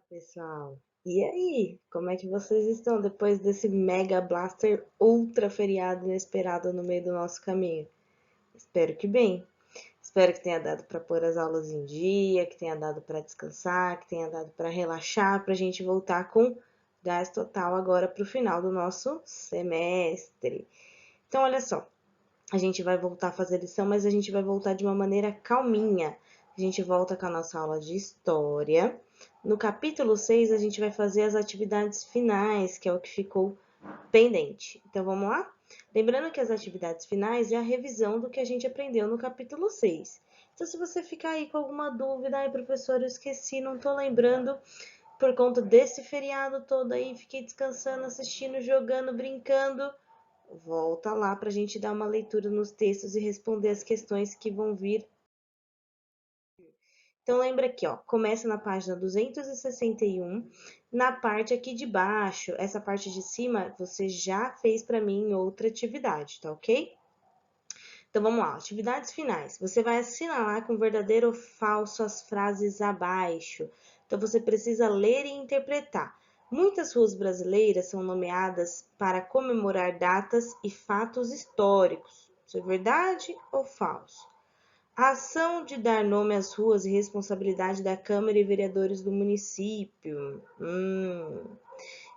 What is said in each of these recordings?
Pessoal, e aí? Como é que vocês estão depois desse Mega Blaster ultra feriado inesperado no meio do nosso caminho? Espero que bem. Espero que tenha dado para pôr as aulas em dia, que tenha dado para descansar, que tenha dado para relaxar, para a gente voltar com gás total agora para o final do nosso semestre. Então, olha só, a gente vai voltar a fazer lição, mas a gente vai voltar de uma maneira calminha. A gente volta com a nossa aula de história. No capítulo 6, a gente vai fazer as atividades finais, que é o que ficou pendente. Então, vamos lá? Lembrando que as atividades finais é a revisão do que a gente aprendeu no capítulo 6. Então, se você ficar aí com alguma dúvida, ai, professor, eu esqueci, não tô lembrando, por conta desse feriado todo aí, fiquei descansando, assistindo, jogando, brincando, volta lá para a gente dar uma leitura nos textos e responder as questões que vão vir. Então, lembra aqui, ó, começa na página 261, na parte aqui de baixo, essa parte de cima, você já fez para mim em outra atividade, tá ok? Então, vamos lá, atividades finais. Você vai assinalar com verdadeiro ou falso as frases abaixo. Então, você precisa ler e interpretar. Muitas ruas brasileiras são nomeadas para comemorar datas e fatos históricos. Isso é verdade ou falso? A ação de dar nome às ruas e responsabilidade da Câmara e vereadores do município.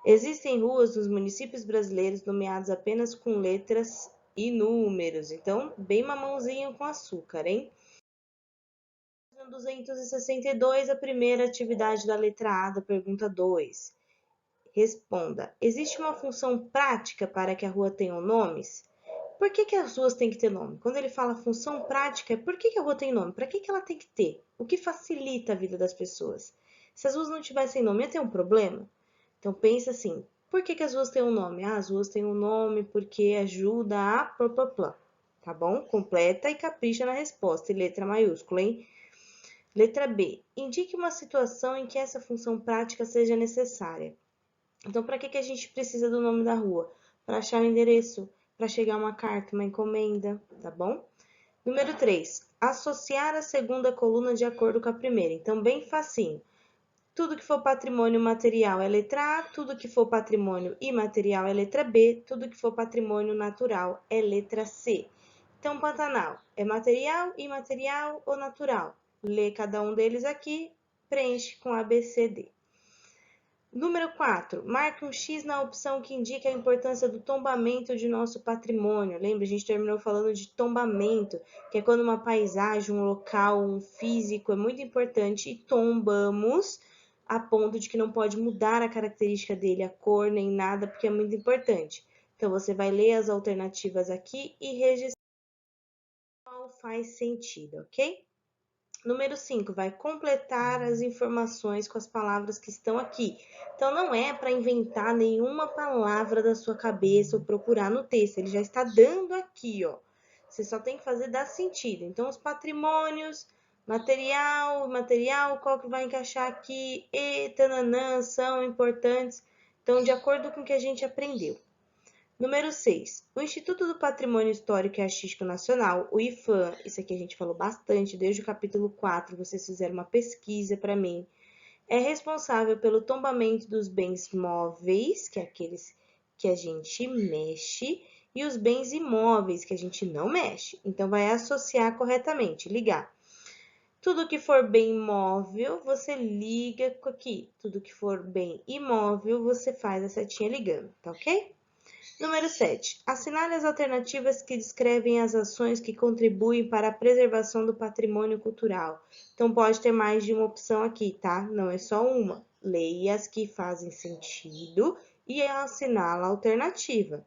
Existem ruas nos municípios brasileiros nomeadas apenas com letras e números. Então, bem mamãozinho com açúcar, hein? 262, a primeira atividade da letra A da pergunta 2. Responda: existe uma função prática para que a rua tenha nomes? Por que as ruas têm que ter nome? Quando ele fala função prática, por que a rua tem nome? Para que ela tem que ter? O que facilita a vida das pessoas? Se as ruas não tivessem nome, ia ter um problema? Então pensa assim, por que as ruas têm um nome? Ah, as ruas têm um nome porque ajuda a plá, tá bom? Completa e capricha na resposta, e letra maiúscula, hein? Letra B, indique uma situação em que essa função prática seja necessária. Então, para que a gente precisa do nome da rua? Para achar o endereço, para chegar uma carta, uma encomenda, tá bom? Número 3, associar a segunda coluna de acordo com a primeira. Então, bem facinho. Tudo que for patrimônio material é letra A, tudo que for patrimônio imaterial é letra B, tudo que for patrimônio natural é letra C. Então, Pantanal é material, imaterial ou natural? Lê cada um deles aqui, preenche com A, B, C, D. Número 4. Marque um X na opção que indica a importância do tombamento de nosso patrimônio. Lembra, a gente terminou falando de tombamento, que é quando uma paisagem, um local, um físico é muito importante e tombamos a ponto de que não pode mudar a característica dele, a cor, nem nada, porque é muito importante. Então, você vai ler as alternativas aqui e registrar qual faz sentido, ok? Número 5, vai completar as informações com as palavras que estão aqui. Então, não é para inventar nenhuma palavra da sua cabeça ou procurar no texto, ele já está dando aqui, ó. Você só tem que fazer dar sentido. Então, os patrimônios, material, qual que vai encaixar aqui, e tananã, são importantes. Então, de acordo com o que a gente aprendeu. Número 6. O Instituto do Patrimônio Histórico e Artístico Nacional, o IFAM, isso aqui a gente falou bastante, desde o capítulo 4, vocês fizeram uma pesquisa para mim, é responsável pelo tombamento dos bens móveis, que é aqueles que a gente mexe, e os bens imóveis, que a gente não mexe. Então, vai associar corretamente, ligar. Tudo que for bem imóvel, você liga aqui. Tudo que for bem imóvel, você faz a setinha ligando, tá ok? Número 7. Assinale as alternativas que descrevem as ações que contribuem para a preservação do patrimônio cultural. Então, pode ter mais de uma opção aqui, tá? Não é só uma. Leia as que fazem sentido e assinala a alternativa.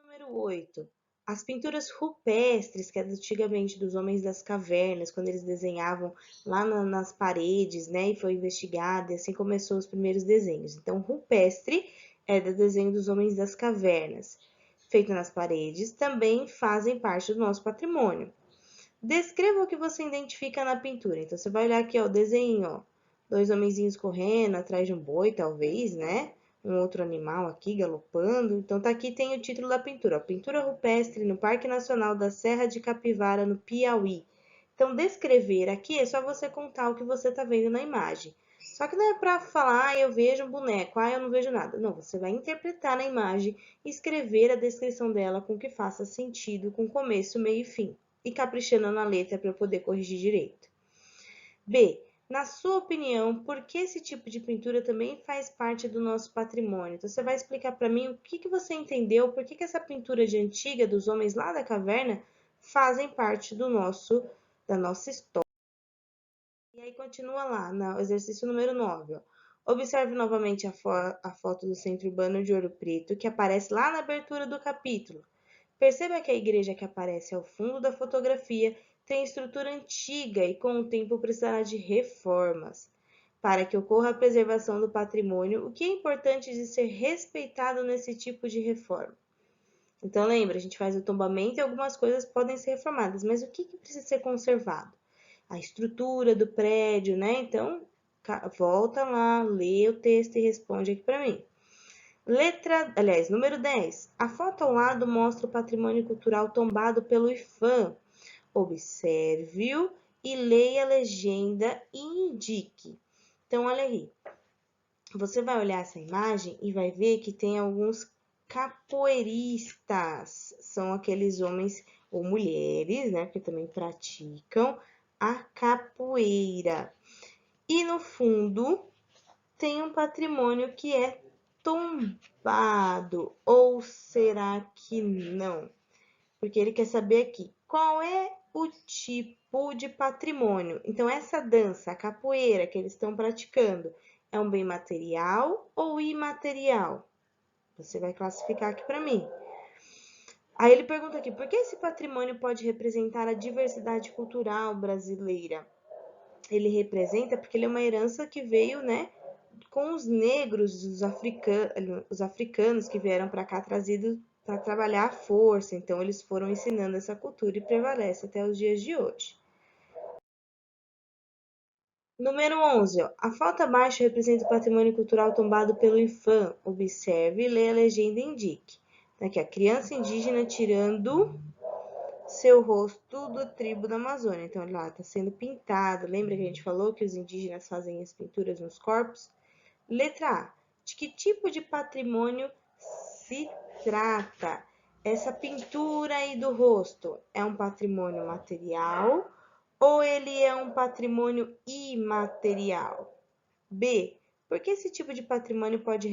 Número 8. As pinturas rupestres, que eram antigamente dos homens das cavernas, quando eles desenhavam lá nas paredes, né? E foi investigado, e assim começou os primeiros desenhos. Então, rupestre é do desenho dos homens das cavernas, feito nas paredes, também fazem parte do nosso patrimônio. Descreva o que você identifica na pintura. Então, você vai olhar aqui, ó, o desenho, ó, dois homenzinhos correndo atrás de um boi, talvez, né? Um outro animal aqui galopando. Então, tá aqui, tem o título da pintura, ó, Pintura Rupestre no Parque Nacional da Serra de Capivara, no Piauí. Então, descrever aqui é só você contar o que você está vendo na imagem. Só que não é para falar, eu vejo um boneco, eu não vejo nada. Não, você vai interpretar na imagem e escrever a descrição dela com que faça sentido, com começo, meio e fim. E caprichando na letra para eu poder corrigir direito. B. Na sua opinião, por que esse tipo de pintura também faz parte do nosso patrimônio? Então, você vai explicar para mim o que você entendeu, por que essa pintura de antiga dos homens lá da caverna fazem parte da nossa história. E aí continua lá, no exercício número 9. Ó. Observe novamente a foto do centro urbano de Ouro Preto, que aparece lá na abertura do capítulo. Perceba que a igreja que aparece ao fundo da fotografia tem estrutura antiga e com o tempo precisará de reformas. Para que ocorra a preservação do patrimônio, o que é importante de ser respeitado nesse tipo de reforma? Então lembra, a gente faz o tombamento e algumas coisas podem ser reformadas, mas o que precisa ser conservado? A estrutura do prédio, né? Então, volta lá, lê o texto e responde aqui para mim. Número 10. A foto ao lado mostra o patrimônio cultural tombado pelo IPHAN. Observe-o e leia a legenda e indique. Então, olha aí. Você vai olhar essa imagem e vai ver que tem alguns capoeiristas. São aqueles homens ou mulheres, né, que também praticam a capoeira. E no fundo tem um patrimônio que é tombado, ou será que não? Porque ele quer saber aqui, qual é o tipo de patrimônio? Então, essa dança, a capoeira que eles estão praticando, é um bem material ou imaterial? Você vai classificar aqui para mim. Aí ele pergunta aqui, por que esse patrimônio pode representar a diversidade cultural brasileira? Ele representa porque ele é uma herança que veio, né, com os negros, os africanos que vieram para cá trazidos para trabalhar à força. Então, eles foram ensinando essa cultura e prevalece até os dias de hoje. Número 11. Ó. A foto abaixo representa o patrimônio cultural tombado pelo IPHAN. Observe e lê a legenda e indique. Aqui, a criança indígena tirando seu rosto do tribo da Amazônia. Então, lá está sendo pintado. Lembra que a gente falou que os indígenas fazem as pinturas nos corpos? Letra A. De que tipo de patrimônio se trata? Essa pintura aí do rosto é um patrimônio material ou ele é um patrimônio imaterial? B. Por que esse tipo de patrimônio pode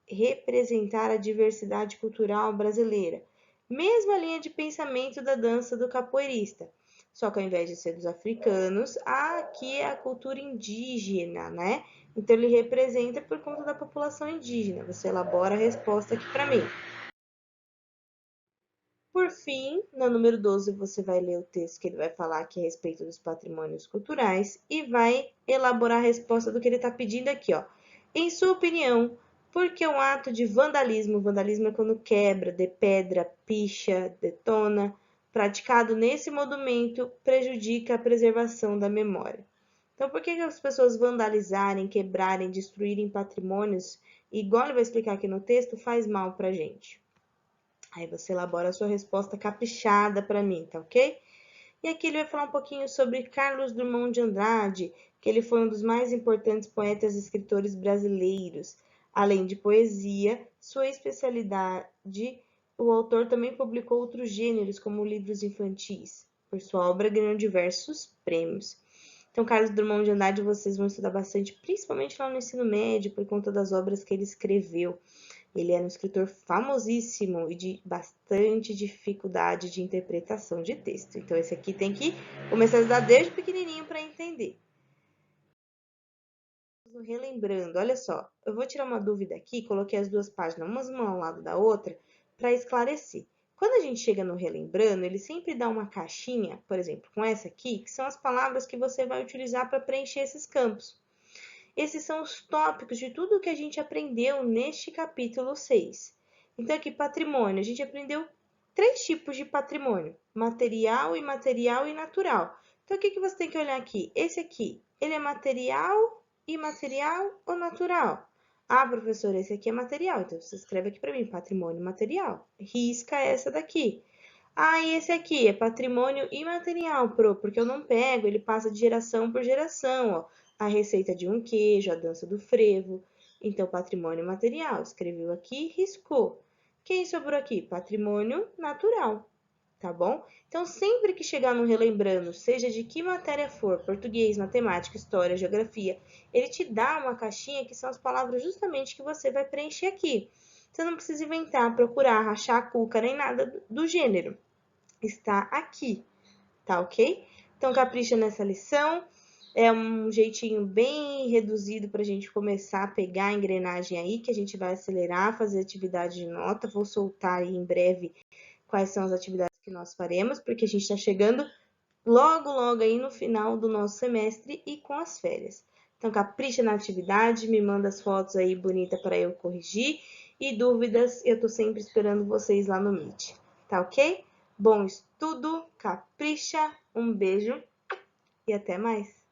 representar a diversidade cultural brasileira? Mesma linha de pensamento da dança do capoeirista. Só que ao invés de ser dos africanos, aqui é a cultura indígena, né? Então, ele representa por conta da população indígena. Você elabora a resposta aqui para mim. Por fim, no número 12, você vai ler o texto que ele vai falar aqui a respeito dos patrimônios culturais e vai elaborar a resposta do que ele está pedindo aqui, ó. Em sua opinião, por que um ato de vandalismo é quando quebra, depedra, picha, detona, praticado nesse monumento prejudica a preservação da memória? Então, por que as pessoas vandalizarem, quebrarem, destruírem patrimônios, igual ele vai explicar aqui no texto, faz mal para a gente? Aí você elabora a sua resposta caprichada para mim, tá ok? E aqui ele vai falar um pouquinho sobre Carlos Drummond de Andrade, que ele foi um dos mais importantes poetas e escritores brasileiros. Além de poesia, sua especialidade, o autor também publicou outros gêneros, como livros infantis. Por sua obra, ganhou diversos prêmios. Então, Carlos Drummond de Andrade, vocês vão estudar bastante, principalmente lá no ensino médio, por conta das obras que ele escreveu. Ele era um escritor famosíssimo e de bastante dificuldade de interpretação de texto. Então, esse aqui tem que começar a estudar desde pequenininho para entender. Relembrando, olha só, eu vou tirar uma dúvida aqui, coloquei as duas páginas, uma ao lado da outra, para esclarecer. Quando a gente chega no relembrando, ele sempre dá uma caixinha, por exemplo, com essa aqui, que são as palavras que você vai utilizar para preencher esses campos. Esses são os tópicos de tudo que a gente aprendeu neste capítulo 6. Então, aqui, patrimônio. A gente aprendeu 3 tipos de patrimônio: material, imaterial e natural. Então, o que você tem que olhar aqui? Esse aqui, ele é material, imaterial ou natural? Ah, professor, esse aqui é material. Então, você escreve aqui para mim, patrimônio material. Risca essa daqui. Ah, e esse aqui é patrimônio imaterial, porque eu não pego, ele passa de geração por geração, ó. A receita de um queijo, a dança do frevo. Então, patrimônio material. Escreveu aqui, riscou. Quem sobrou aqui? Patrimônio natural, tá bom? Então, sempre que chegar no relembrando, seja de que matéria for, português, matemática, história, geografia, ele te dá uma caixinha que são as palavras justamente que você vai preencher aqui. Você não precisa inventar, procurar, rachar a cuca, nem nada do gênero. Está aqui, tá ok? Então, capricha nessa lição. É um jeitinho bem reduzido para a gente começar a pegar a engrenagem aí, que a gente vai acelerar, fazer atividade de nota. Vou soltar aí em breve quais são as atividades que nós faremos, porque a gente está chegando logo aí no final do nosso semestre e com as férias. Então, capricha na atividade, me manda as fotos aí bonita para eu corrigir e dúvidas, eu tô sempre esperando vocês lá no Meet, tá ok? Bom estudo, capricha, um beijo e até mais!